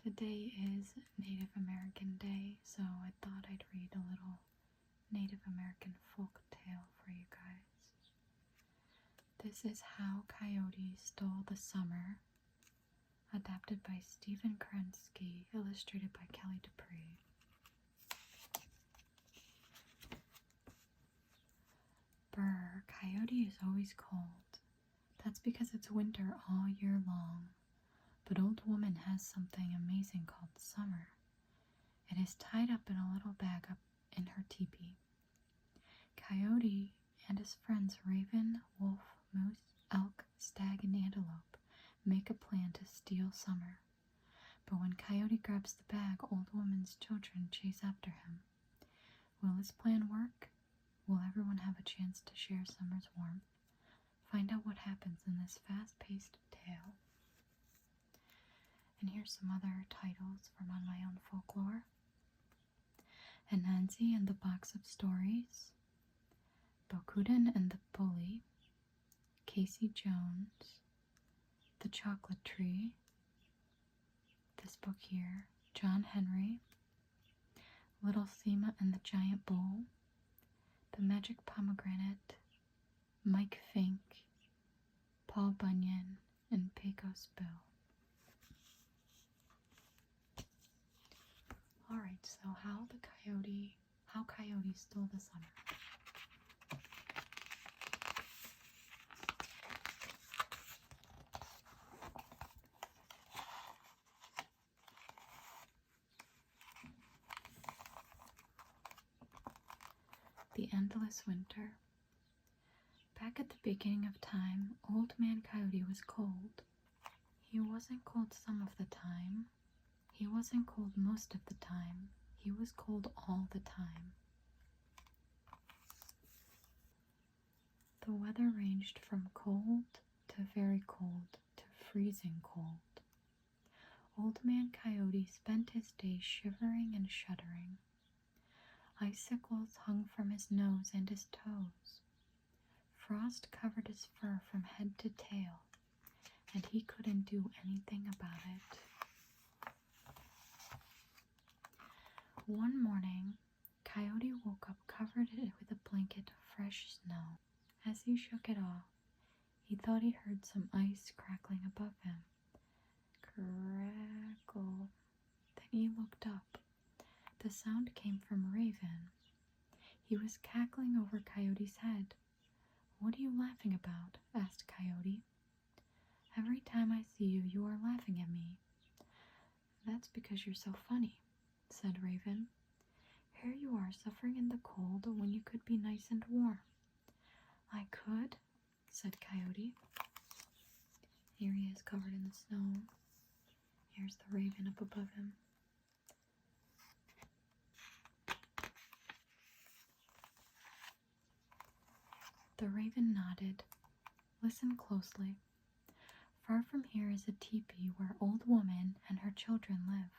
Today is Native American Day, so I thought I'd read a little Native American folk tale for you guys. This is How Coyote Stole the Summer, adapted by Stephen Kerensky, illustrated by Kelly Dupree. Brr, Coyote is always cold. That's because it's winter all year long. But Old Woman has something amazing called summer. It is tied up in a little bag up in her teepee. Coyote and his friends Raven, Wolf, Moose, Elk, Stag, and Antelope make a plan to steal summer. But when Coyote grabs the bag, Old Woman's children chase after him. Will his plan work? Will everyone have a chance to share summer's warmth? Find out what happens in this fast-paced tale. And here's some other titles from On My Own Folklore. Anansi and the Box of Stories, Bokuden and the Bully, Casey Jones, The Chocolate Tree, this book here, John Henry, Little Seema and the Giant Bull, The Magic Pomegranate, Mike Fink, Paul Bunyan, and Pecos Bill. Alright, so how Coyote Stole the Summer. The Endless Winter. Back at the beginning of time, Old Man Coyote was cold. He wasn't cold some of the time. He wasn't cold most of the time. He was cold all the time. The weather ranged from cold to very cold to freezing cold. Old Man Coyote spent his days shivering and shuddering. Icicles hung from his nose and his toes. Frost covered his fur from head to tail, and he couldn't do anything about it. One morning, Coyote woke up covered with a blanket of fresh snow. As he shook it off, he thought he heard some ice crackling above him. Crackle. Then he looked up. The sound came from Raven. He was cackling over Coyote's head. "What are you laughing about?" asked Coyote. "Every time I see you, you are laughing at me." "That's because you're so funny," said Raven. "Here you are suffering in the cold when you could be nice and warm." "I could," said Coyote. Here he is covered in the snow. Here's the raven up above him. The raven nodded. "Listen closely. Far from here is a teepee where Old Woman and her children live.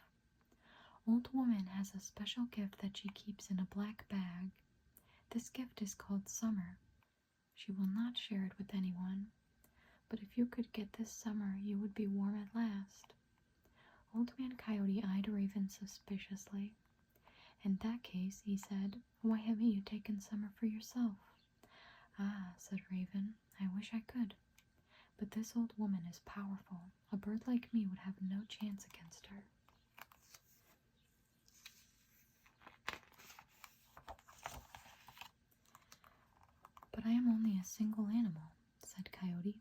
Old Woman has a special gift that she keeps in a black bag. This gift is called summer. She will not share it with anyone, but if you could get this summer, you would be warm at last." Old Man Coyote eyed Raven suspiciously. "In that case," he said, "why haven't you taken summer for yourself?" "Ah," said Raven, "I wish I could. But this old woman is powerful. A bird like me would have no chance against her." "But I am only a single animal," said Coyote.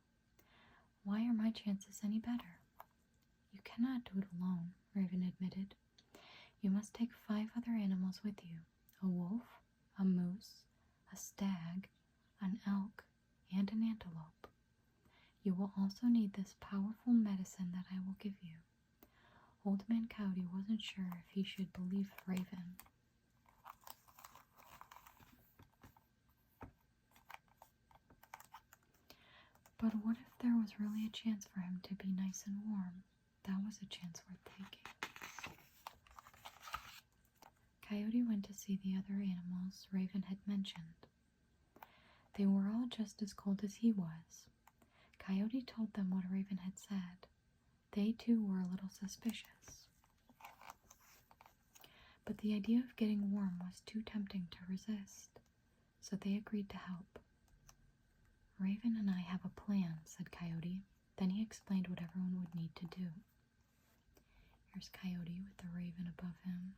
"Why are my chances any better?" "You cannot do it alone," Raven admitted. "You must take 5 other animals with you: a wolf, a moose, a stag, an elk, and an antelope. You will also need this powerful medicine that I will give you." Old Man Coyote wasn't sure if he should believe Raven. But what if there was really a chance for him to be nice and warm? That was a chance worth taking. Coyote went to see the other animals Raven had mentioned. They were all just as cold as he was. Coyote told them what Raven had said. They too were a little suspicious. but the idea of getting warm was too tempting to resist, so they agreed to help. "Raven and I have a plan," said Coyote. Then he explained what everyone would need to do. Here's Coyote with the raven above him.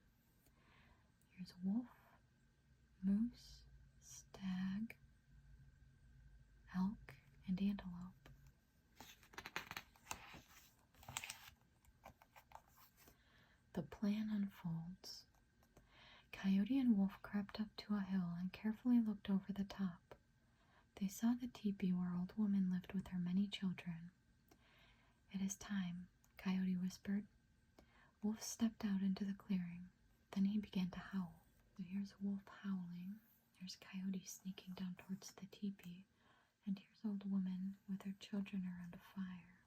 Here's wolf, moose, stag, elk, and antelope. The plan unfolds. Coyote and Wolf crept up to a hill and carefully looked over the top. They saw the teepee where Old Woman lived with her many children. "It is time," Coyote whispered. Wolf stepped out into the clearing. Then he began to howl. So here's Wolf howling. There's Coyote sneaking down towards the teepee. And here's Old Woman with her children around a fire.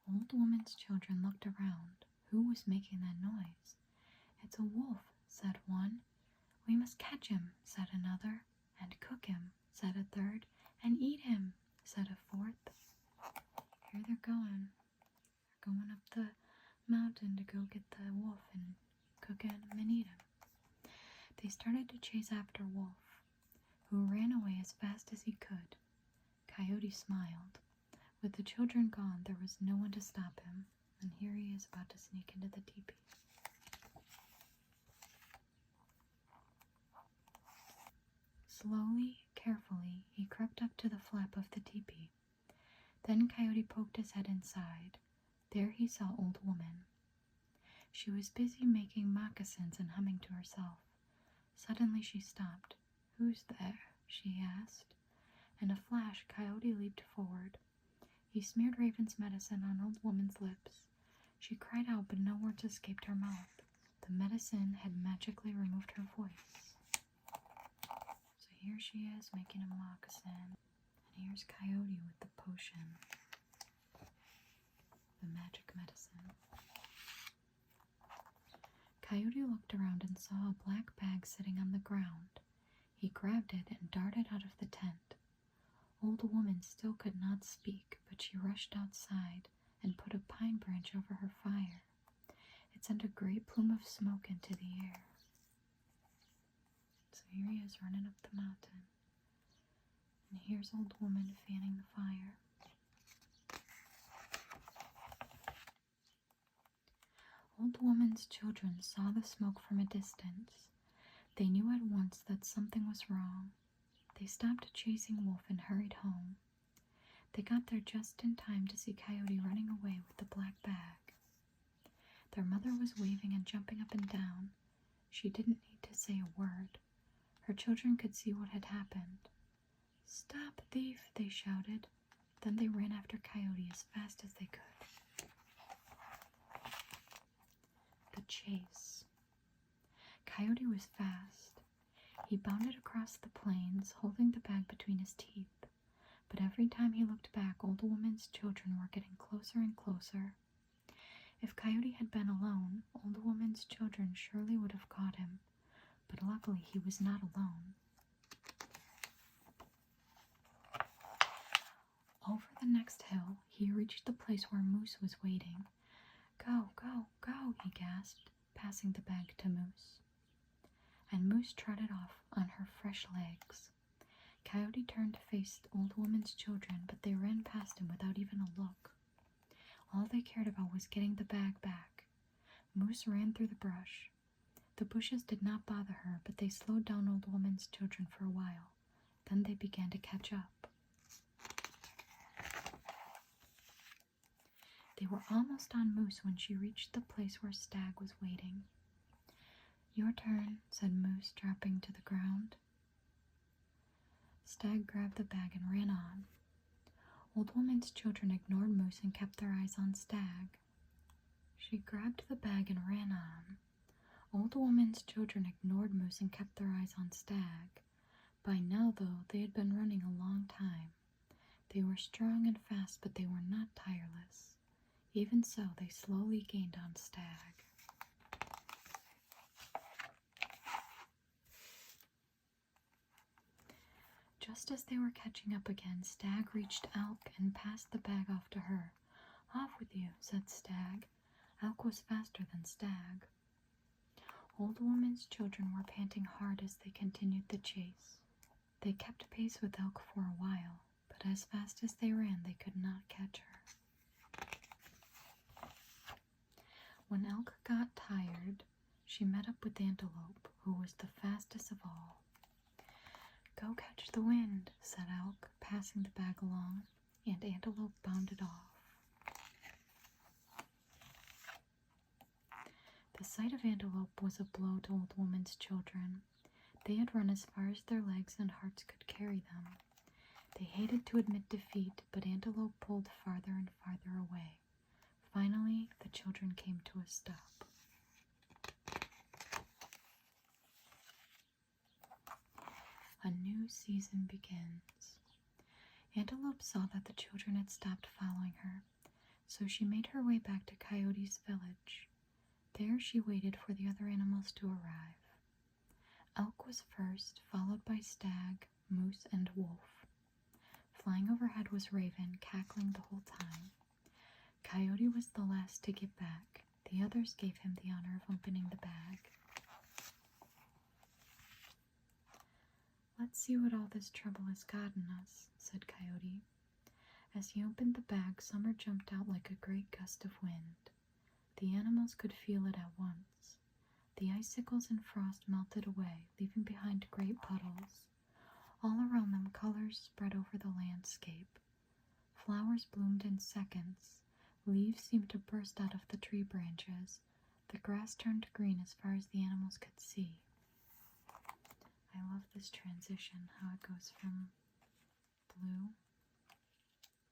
Old Woman's children looked around. Who was making that noise? "It's a wolf," said one. "We must catch him," said another. "And cook him," said a third. "And eat him," said a fourth. Here they're going. They're going up the mountain to go get the wolf and cook him and eat him. They started to chase after Wolf, who ran away as fast as he could. Coyote smiled. With the children gone, there was no one to stop him, and here he is about to sneak into the teepee. Slowly, carefully, he crept up to the flap of the teepee. Then Coyote poked his head inside. There he saw Old Woman. She was busy making moccasins and humming to herself. Suddenly she stopped. "Who's there?" she asked. In a flash, Coyote leaped forward. He smeared Raven's medicine on Old Woman's lips. She cried out, but no words escaped her mouth. The medicine had magically removed her voice. So here she is making a moccasin. And here's Coyote with the potion. The magic medicine. Coyote looked around and saw a black bag sitting on the ground. He grabbed it and darted out of the tent. Old Woman still could not speak, but she rushed outside and put a pine branch over her fire. It sent a great plume of smoke into the air. So here he is running up the mountain. And here's Old Woman fanning the fire. Old Woman's children saw the smoke from a distance. They knew at once that something was wrong. They stopped chasing Wolf and hurried home. They got there just in time to see Coyote running away with the black bag. Their mother was waving and jumping up and down. She didn't need to say a word. Her children could see what had happened. "Stop, thief!" they shouted. Then they ran after Coyote as fast as they could. The chase. Coyote was fast. He bounded across the plains, holding the bag between his teeth. But every time he looked back, Old Woman's children were getting closer and closer. If Coyote had been alone, Old Woman's children surely would have caught him. But luckily he was not alone. Over the next hill, he reached the place where Moose was waiting. "Go, go, go," he gasped, passing the bag to Moose. And Moose trotted off on her fresh legs. Coyote turned to face Old Woman's children, but they ran past him without even a look. All they cared about was getting the bag back. Moose ran through the brush. The bushes did not bother her, but they slowed down Old Woman's children for a while. Then they began to catch up. They were almost on Moose when she reached the place where Stag was waiting. "Your turn," said Moose, dropping to the ground. Stag grabbed the bag and ran on. Old Woman's children ignored Moose and kept their eyes on Stag. She grabbed the bag and ran on. Old Woman's children ignored Moose and kept their eyes on Stag. By now, though, they had been running a long time. They were strong and fast, but they were not tireless. Even so, they slowly gained on Stag. Just as they were catching up again, Stag reached Elk and passed the bag off to her. "Off with you," said Stag. Elk was faster than Stag. Old Woman's children were panting hard as they continued the chase. They kept pace with Elk for a while, but as fast as they ran, they could not catch her. When Elk got tired, she met up with Antelope, who was the fastest of all. "Go catch the wind," said Elk, passing the bag along, and Antelope bounded off. The sight of Antelope was a blow to Old Woman's children. They had run as far as their legs and hearts could carry them. They hated to admit defeat, but Antelope pulled farther and farther away. Finally, the children came to a stop. A new season begins. Antelope saw that the children had stopped following her, so she made her way back to Coyote's village. There she waited for the other animals to arrive. Elk was first, followed by Stag, Moose, and Wolf. Flying overhead was Raven, cackling the whole time. Coyote was the last to get back. The others gave him the honor of opening the bag. "Let's see what all this trouble has gotten us," said Coyote. As he opened the bag, summer jumped out like a great gust of wind. The animals could feel it at once. The icicles and frost melted away, leaving behind great puddles. All around them, colors spread over the landscape. Flowers bloomed in seconds. Leaves seemed to burst out of the tree branches. The grass turned green as far as the animals could see. I love this transition, how it goes from blue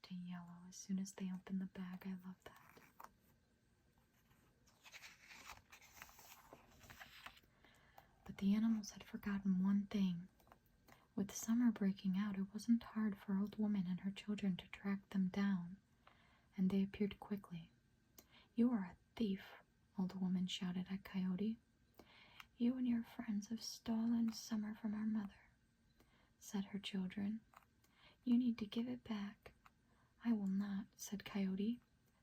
to yellow as soon as they open the bag. I love that. But the animals had forgotten one thing. With summer breaking out, it wasn't hard for Old Woman and her children to track them down, and they appeared quickly. "You are a thief," Old Woman shouted at Coyote. "You and your friends have stolen summer from our mother," said her children. "You need to give it back." "I will not," said Coyote.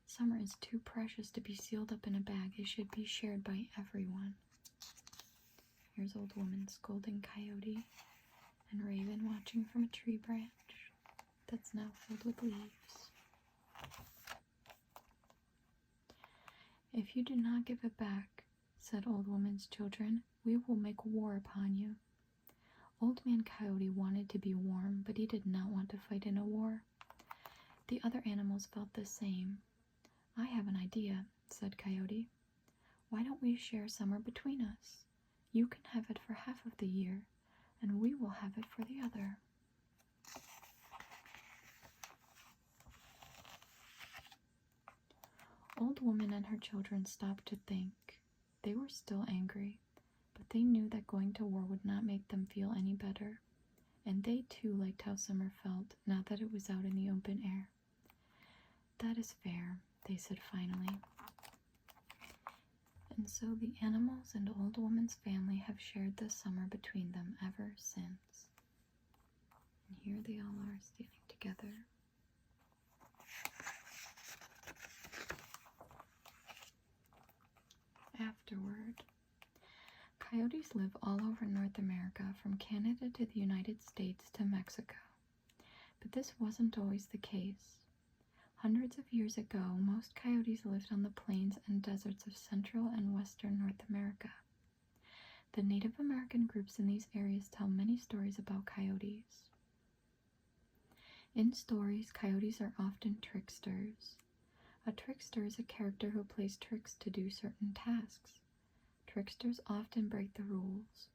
"Summer is too precious to be sealed up in a bag. It should be shared by everyone." Here's Old Woman scolding Coyote, and Raven watching from a tree branch that's now filled with leaves. "If you do not give it back," said Old Woman's children, "we will make war upon you." Old Man Coyote wanted to be warm, but he did not want to fight in a war. The other animals felt the same. "I have an idea," said Coyote. "Why don't we share summer between us? You can have it for half of the year, and we will have it for the other." Old Woman and her children stopped to think. They were still angry, but they knew that going to war would not make them feel any better, and they too liked how summer felt now that it was out in the open air. "That is fair," they said finally. And so the animals and Old Woman's family have shared the summer between them ever since. And here they all are standing together. Afterward, coyotes live all over North America, from Canada to the United States to Mexico. But this wasn't always the case. Hundreds of years ago, most coyotes lived on the plains and deserts of Central and Western North America. The Native American groups in these areas tell many stories about coyotes. In stories, coyotes are often tricksters. A trickster is a character who plays tricks to do certain tasks. Tricksters often break the rules.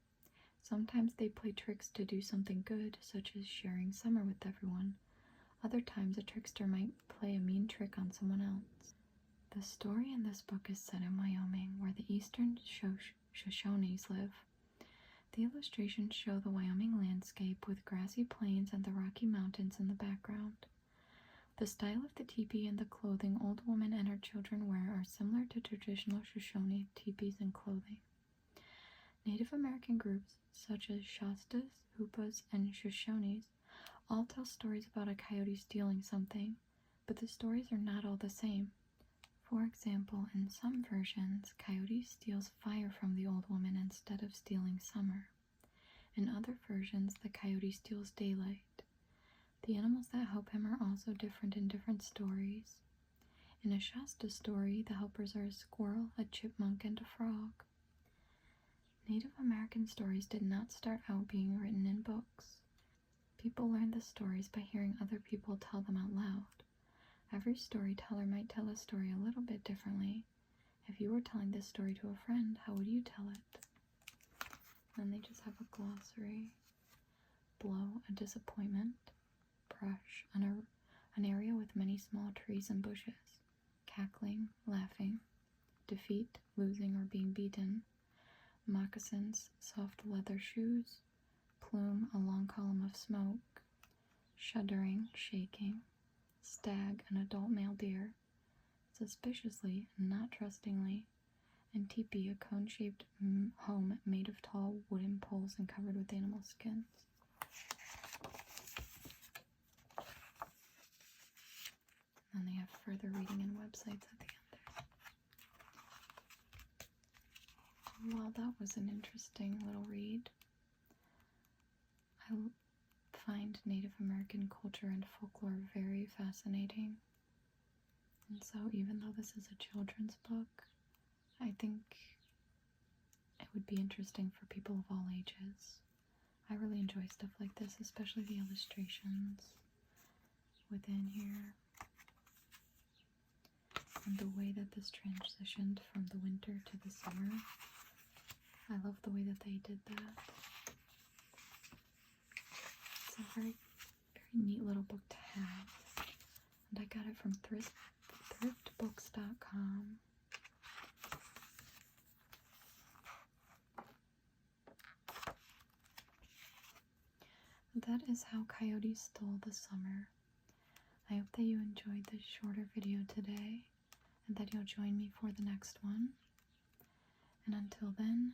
Sometimes they play tricks to do something good, such as sharing summer with everyone. Other times, a trickster might play a mean trick on someone else. The story in this book is set in Wyoming, where the eastern Shoshones live. The illustrations show the Wyoming landscape with grassy plains and the Rocky Mountains in the background. The style of the teepee and the clothing Old Woman and her children wear are similar to traditional Shoshone teepees and clothing. Native American groups, such as Shastas, Hupas, and Shoshones, all tell stories about a coyote stealing something, but the stories are not all the same. For example, in some versions, Coyote steals fire from the old woman instead of stealing summer. In other versions, the coyote steals daylight. The animals that help him are also different in different stories. In a Shasta story, the helpers are a squirrel, a chipmunk, and a frog. Native American stories did not start out being written in books. People learned the stories by hearing other people tell them out loud. Every storyteller might tell a story a little bit differently. If you were telling this story to a friend, how would you tell it? Then they just have a glossary. Blow, a disappointment. Brush, an area with many small trees and bushes. Cackling, laughing. Defeat, losing or being beaten. Moccasins, soft leather shoes. Plume, a long column of smoke. Shuddering, shaking. Stag, an adult male deer. Suspiciously, not trustingly. And teepee, a cone-shaped home made of tall wooden poles and covered with animal skins. And they have further reading and websites at the end there. Well, that was an interesting little read. I find Native American culture and folklore very fascinating. And so even though this is a children's book, I think it would be interesting for people of all ages. I really enjoy stuff like this, especially the illustrations within here. And the way that this transitioned from the winter to the summer. I love the way that they did that. It's a very, very neat little book to have. And I got it from thriftbooks.com. That is how Coyote stole the summer. I hope that you enjoyed this shorter video today and that you'll join me for the next one. And until then,